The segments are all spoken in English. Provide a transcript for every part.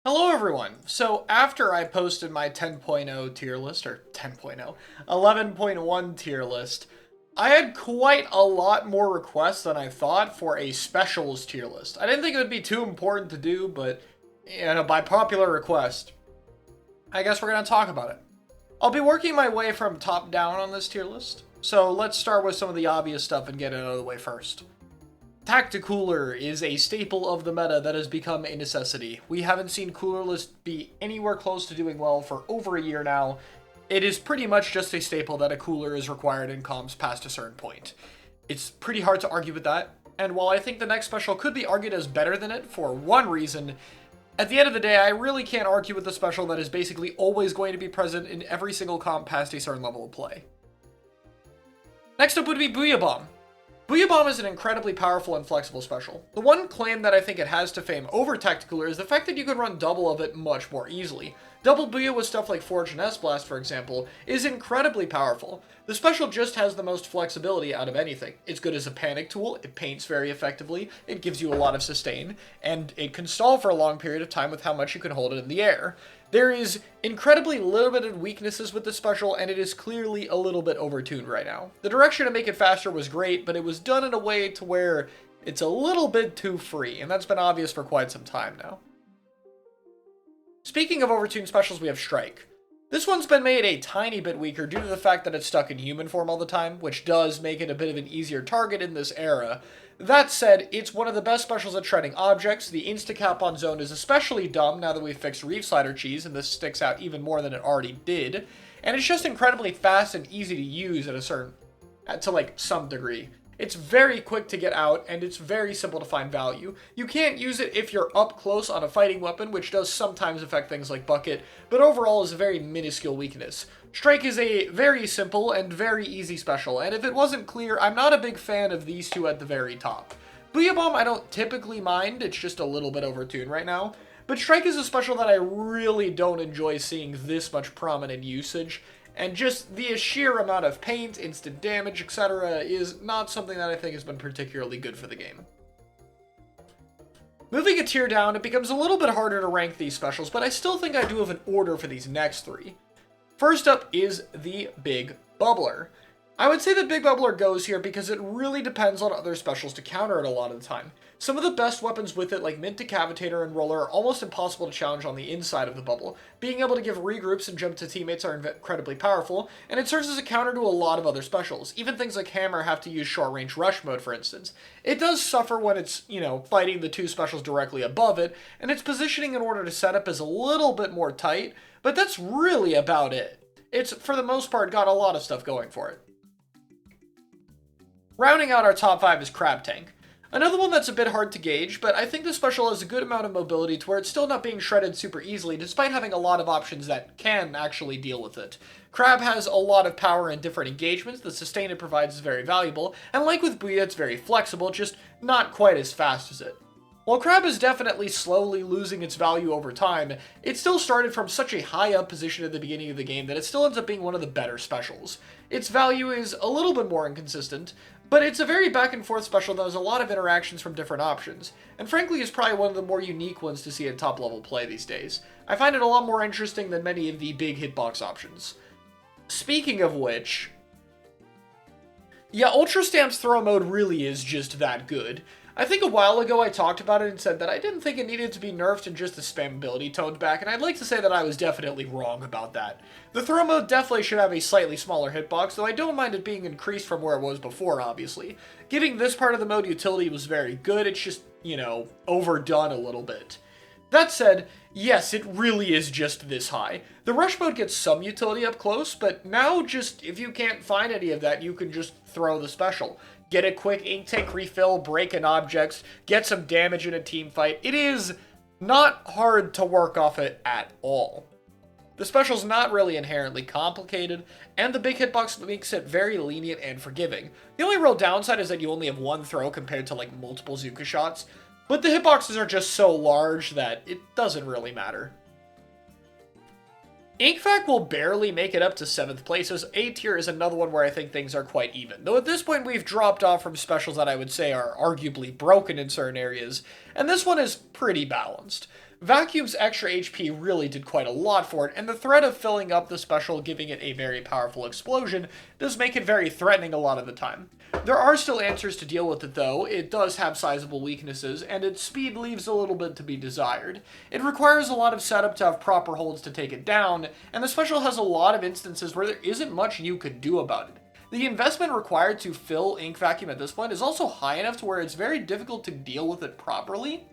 Hello everyone! So after I posted my 10.0 tier list, or 10.0, 11.1 tier list, I had quite a lot more requests than I thought for a specials tier list. I didn't think it would be too important to do, but by popular request, I guess we're going to talk about it. I'll be working my way from top down on this tier list, so let's start with some of the obvious stuff and get it out of the way first. Tacticooler is a staple of the meta that has become a necessity. We haven't seen cooler lists be anywhere close to doing well for over a year now. It is pretty much just a staple that a cooler is required in comps past a certain point. It's pretty hard to argue with that, and while I think the next special could be argued as better than it for one reason, at the end of the day, I really can't argue with the special that is basically always going to be present in every single comp past a certain level of play. Next up would be Booyah Bomb. Booyah Bomb is an incredibly powerful and flexible special. The one claim that I think it has to fame over Tacticooler is the fact that you can run double of it much more easily. Double Booyah with stuff like Forge and S-Blast, for example, is incredibly powerful. The special just has the most flexibility out of anything. It's good as a panic tool, it paints very effectively, it gives you a lot of sustain, and it can stall for a long period of time with how much you can hold it in the air. There is incredibly limited weaknesses with this special, and it is clearly a little bit overtuned right now. The direction to make it faster was great, but it was done in a way to where it's a little bit too free, and that's been obvious for quite some time now. Speaking of overtuned specials, we have Strike. This one's been made a tiny bit weaker due to the fact that it's stuck in human form all the time, which does make it a bit of an easier target in this era. That said, it's one of the best specials at shredding objects. The insta-cap on zone is especially dumb now that we've fixed Reef Slider cheese, and this sticks out even more than it already did. And it's just incredibly fast and easy to use to some degree. It's very quick to get out, and it's very simple to find value. You can't use it if you're up close on a fighting weapon, which does sometimes affect things like Bucket, but overall is a very minuscule weakness. Strike is a very simple and very easy special, and if it wasn't clear, I'm not a big fan of these two at the very top. Booyah Bomb I don't typically mind, it's just a little bit overtuned right now, but Strike is a special that I really don't enjoy seeing this much prominent usage, and just the sheer amount of paint, instant damage, etc. is not something that I think has been particularly good for the game. Moving a tier down, it becomes a little bit harder to rank these specials, but I still think I do have an order for these next three. First up is the Big Bubbler. I would say the Big Bubbler goes here because it really depends on other specials to counter it a lot of the time. Some of the best weapons with it, like Mint Decavitator and Roller, are almost impossible to challenge on the inside of the bubble. Being able to give regroups and jump to teammates are incredibly powerful, and it serves as a counter to a lot of other specials. Even things like Hammer have to use short-range rush mode, for instance. It does suffer when it's, fighting the two specials directly above it, and its positioning in order to set up is a little bit more tight, but that's really about it. It's, for the most part, got a lot of stuff going for it. Rounding out our top 5 is Crab Tank. Another one that's a bit hard to gauge, but I think this special has a good amount of mobility to where it's still not being shredded super easily, despite having a lot of options that can actually deal with it. Crab has a lot of power in different engagements, the sustain it provides is very valuable, and like with Booyah, it's very flexible, just not quite as fast as it. While Crab is definitely slowly losing its value over time, it still started from such a high up position at the beginning of the game that it still ends up being one of the better specials. Its value is a little bit more inconsistent, but it's a very back and forth special that has a lot of interactions from different options, and frankly is probably one of the more unique ones to see in top level play these days. I find it a lot more interesting than many of the big hitbox options. Speaking of which, yeah, Ultra Stamp's throw mode really is just that good. I think a while ago I talked about it and said that I didn't think it needed to be nerfed and just the spammability toned back, and I'd like to say that I was definitely wrong about that. The throw mode definitely should have a slightly smaller hitbox, though I don't mind it being increased from where it was before, obviously. Giving this part of the mode utility was very good, it's just, overdone a little bit. That said, yes, it really is just this high. The rush mode gets some utility up close, but now just, if you can't find any of that, you can just throw the special. Get a quick ink tank refill, break an object, get some damage in a team fight. It is not hard to work off it at all. The special's not really inherently complicated, and the big hitbox makes it very lenient and forgiving. The only real downside is that you only have one throw compared to multiple Zuka shots, but the hitboxes are just so large that it doesn't really matter. Inkfact will barely make it up to 7th place, as A tier is another one where I think things are quite even. Though at this point we've dropped off from specials that I would say are arguably broken in certain areas, and this one is pretty balanced. Vacuum's extra HP really did quite a lot for it, and the threat of filling up the special, giving it a very powerful explosion, does make it very threatening a lot of the time. There are still answers to deal with it though. It does have sizable weaknesses, and its speed leaves a little bit to be desired. It requires a lot of setup to have proper holds to take it down, and the special has a lot of instances where there isn't much you could do about it. The investment required to fill Ink Vacuum at this point is also high enough to where it's very difficult to deal with it properly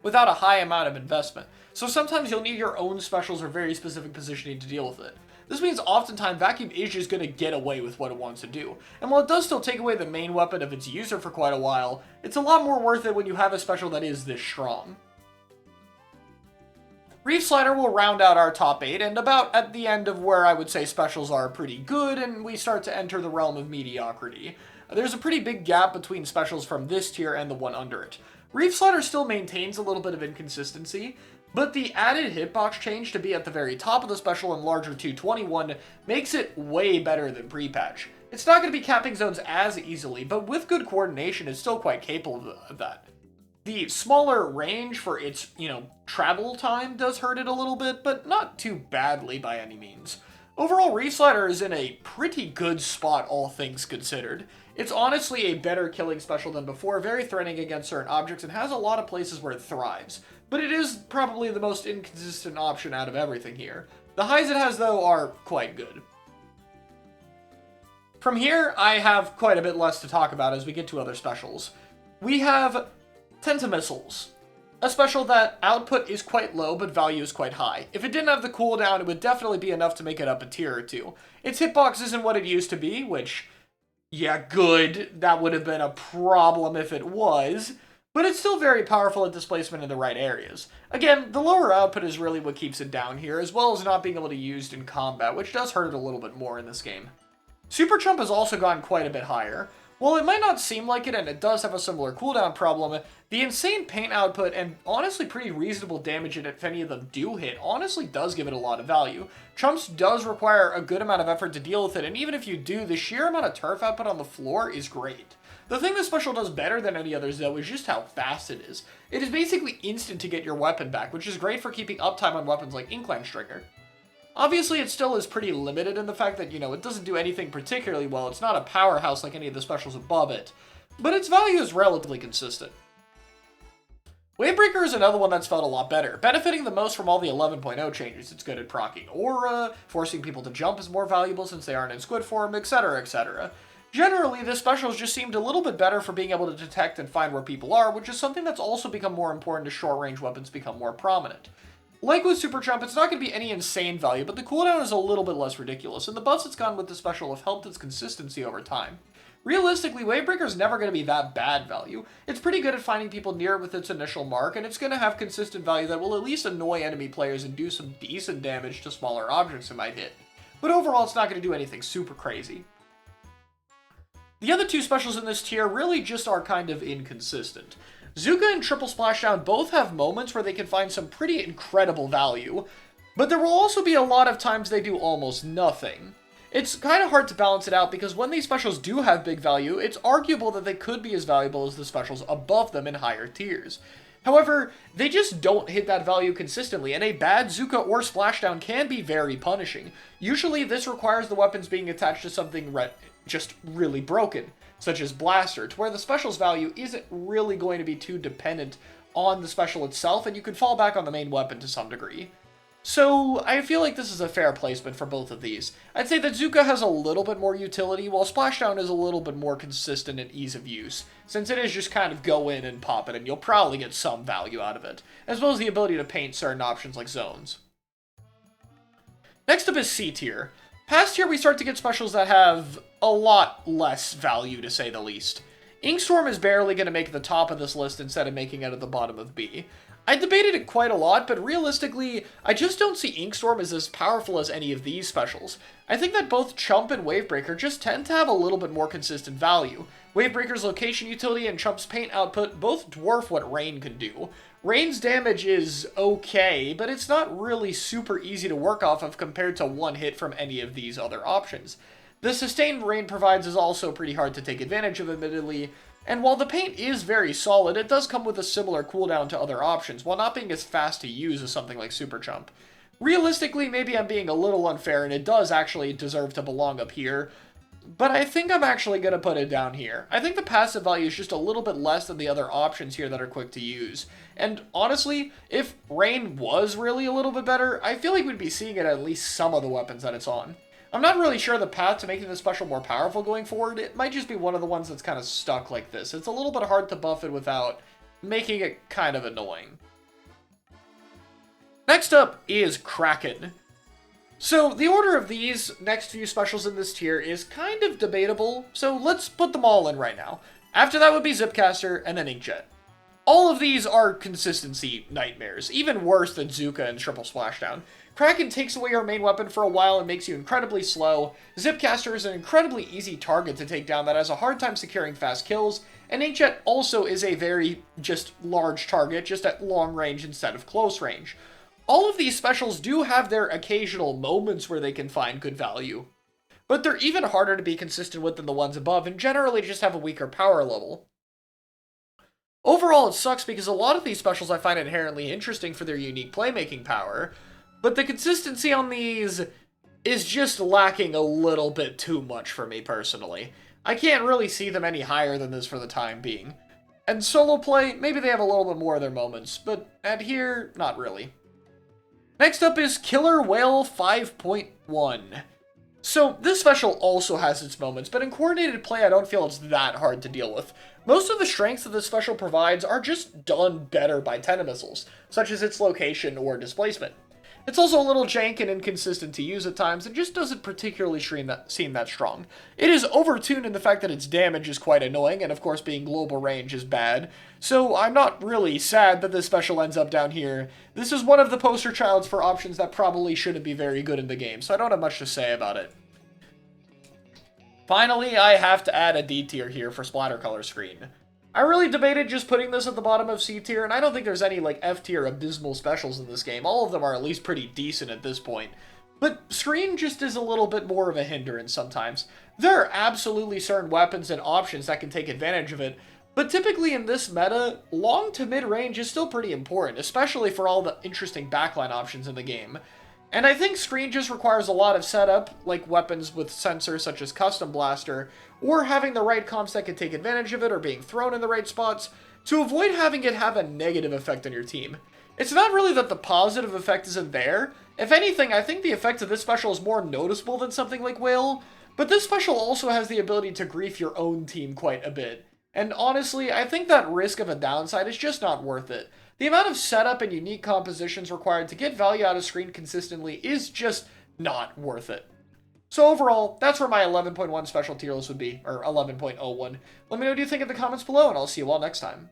without a high amount of investment. So sometimes you'll need your own specials or very specific positioning to deal with it. This means oftentimes Vacuum is just going to get away with what it wants to do. And while it does still take away the main weapon of its user for quite a while, it's a lot more worth it when you have a special that is this strong. Reef Slider will round out our top 8, and about at the end of where I would say specials are pretty good, and we start to enter the realm of mediocrity. There's a pretty big gap between specials from this tier and the one under it. Reef Slider still maintains a little bit of inconsistency, but the added hitbox change to be at the very top of the special and larger 221 makes it way better than pre-patch. It's not going to be capping zones as easily, but with good coordination it's still quite capable of that. The smaller range for its, travel time does hurt it a little bit, but not too badly by any means. Overall, Reef Slider is in a pretty good spot, all things considered. It's honestly a better killing special than before, very threatening against certain objects, and has a lot of places where it thrives. But it is probably the most inconsistent option out of everything here. The highs it has, though, are quite good. From here, I have quite a bit less to talk about as we get to other specials. We have Tentamissiles, a special that output is quite low, but value is quite high. If it didn't have the cooldown, it would definitely be enough to make it up a tier or two. Its hitbox isn't what it used to be, which, yeah, good. That would have been a problem if it was. But it's still very powerful at displacement in the right areas. Again, the lower output is really what keeps it down here, as well as not being able to be used in combat, which does hurt it a little bit more in this game. Super Chump has also gone quite a bit higher. While it might not seem like it, and it does have a similar cooldown problem, the insane paint output and honestly pretty reasonable damage if any of them do hit honestly does give it a lot of value. Chumps does require a good amount of effort to deal with it, and even if you do, the sheer amount of turf output on the floor is great. The thing this special does better than any others, though, is just how fast it is. It is basically instant to get your weapon back, which is great for keeping uptime on weapons like Inkline Stringer. Obviously, it still is pretty limited in the fact that, it doesn't do anything particularly well. It's not a powerhouse like any of the specials above it, but its value is relatively consistent. Wavebreaker is another one that's felt a lot better, benefiting the most from all the 11.0 changes. It's good at proccing aura, forcing people to jump is more valuable since they aren't in squid form, etc, etc. Generally, this special just seemed a little bit better for being able to detect and find where people are, which is something that's also become more important as short-range weapons become more prominent. Like with Super Chump, it's not going to be any insane value, but the cooldown is a little bit less ridiculous, and the buffs it's gone with the special have helped its consistency over time. Realistically, Wavebreaker is never going to be that bad value. It's pretty good at finding people near it with its initial mark, and it's going to have consistent value that will at least annoy enemy players and do some decent damage to smaller objects it might hit. But overall, it's not going to do anything super crazy. The other two specials in this tier really just are kind of inconsistent. Zuka and Triple Splashdown both have moments where they can find some pretty incredible value, but there will also be a lot of times they do almost nothing. It's kind of hard to balance it out because when these specials do have big value, it's arguable that they could be as valuable as the specials above them in higher tiers. However, they just don't hit that value consistently, and a bad Zuka or Splashdown can be very punishing. Usually this requires the weapons being attached to something just really broken, such as Blaster, to where the special's value isn't really going to be too dependent on the special itself, and you can fall back on the main weapon to some degree. So, I feel like this is a fair placement for both of these. I'd say that Zuka has a little bit more utility, while Splashdown is a little bit more consistent in ease of use, since it is just kind of go in and pop it, and you'll probably get some value out of it, as well as the ability to paint certain options like zones. Next up is C tier. Past tier, we start to get specials that have a lot less value, to say the least. Inkstorm is barely going to make the top of this list instead of making it at the bottom of B. I debated it quite a lot, but realistically, I just don't see Inkstorm as powerful as any of these specials. I think that both Chump and Wavebreaker just tend to have a little bit more consistent value. Wavebreaker's location utility and Chump's paint output both dwarf what Rain can do. Rain's damage is okay, but it's not really super easy to work off of compared to one hit from any of these other options. The sustain Rain provides is also pretty hard to take advantage of, admittedly, And while the paint is very solid, it does come with a similar cooldown to other options, while not being as fast to use as something like Super Chump. Realistically, maybe I'm being a little unfair, and it does actually deserve to belong up here, but I think I'm actually going to put it down here. I think the passive value is just a little bit less than the other options here that are quick to use. And honestly, if Rain was really a little bit better, I feel like we'd be seeing it at least some of the weapons that it's on. I'm not really sure the path to making this special more powerful going forward. It might just be one of the ones that's kind of stuck like this. It's a little bit hard to buff it without making it kind of annoying. Next up is Kraken. So the order of these next few specials in this tier is kind of debatable, so let's put them all in right now. After that would be Zipcaster, and then Inkjet. All of these are consistency nightmares, even worse than Zuka and Triple Splashdown. Kraken takes away your main weapon for a while and makes you incredibly slow. Zipcaster is an incredibly easy target to take down that has a hard time securing fast kills, and Inkjet also is a very just large target, just at long range instead of close range. All of these specials do have their occasional moments where they can find good value, but they're even harder to be consistent with than the ones above, and generally just have a weaker power level. Overall, it sucks because a lot of these specials I find inherently interesting for their unique playmaking power, but the consistency on these is just lacking a little bit too much for me personally. I can't really see them any higher than this for the time being. And solo play, maybe they have a little bit more of their moments, but at here, not really. Next up is Killer Whale 5.1. So, this special also has its moments, but in coordinated play I don't feel it's that hard to deal with. Most of the strengths that this special provides are just done better by Tentamissiles, such as its location or displacement. It's also a little jank and inconsistent to use at times, and just doesn't particularly seem that strong. It is overtuned in the fact that its damage is quite annoying, and of course being global range is bad, so I'm not really sad that this special ends up down here. This is one of the poster childs for options that probably shouldn't be very good in the game, so I don't have much to say about it. Finally, I have to add a D tier here for Splatter Color Screen. I really debated just putting this at the bottom of C tier, and I don't think there's any like F tier abysmal specials in this game. All of them are at least pretty decent at this point. But Screen just is a little bit more of a hindrance sometimes. There are absolutely certain weapons and options that can take advantage of it, but typically in this meta, long to mid-range is still pretty important, especially for all the interesting backline options in the game. And I think Screen just requires a lot of setup, like weapons with sensors such as Custom Blaster, or having the right comps that can take advantage of it, or being thrown in the right spots, to avoid having it have a negative effect on your team. It's not really that the positive effect isn't there. If anything, I think the effect of this special is more noticeable than something like Whale, but this special also has the ability to grief your own team quite a bit. And honestly, I think that risk of a downside is just not worth it. The amount of setup and unique compositions required to get value out of Screen consistently is just not worth it. So overall, that's where my 11.1 special tier list would be, or 11.01. Let me know what you think in the comments below, and I'll see you all next time.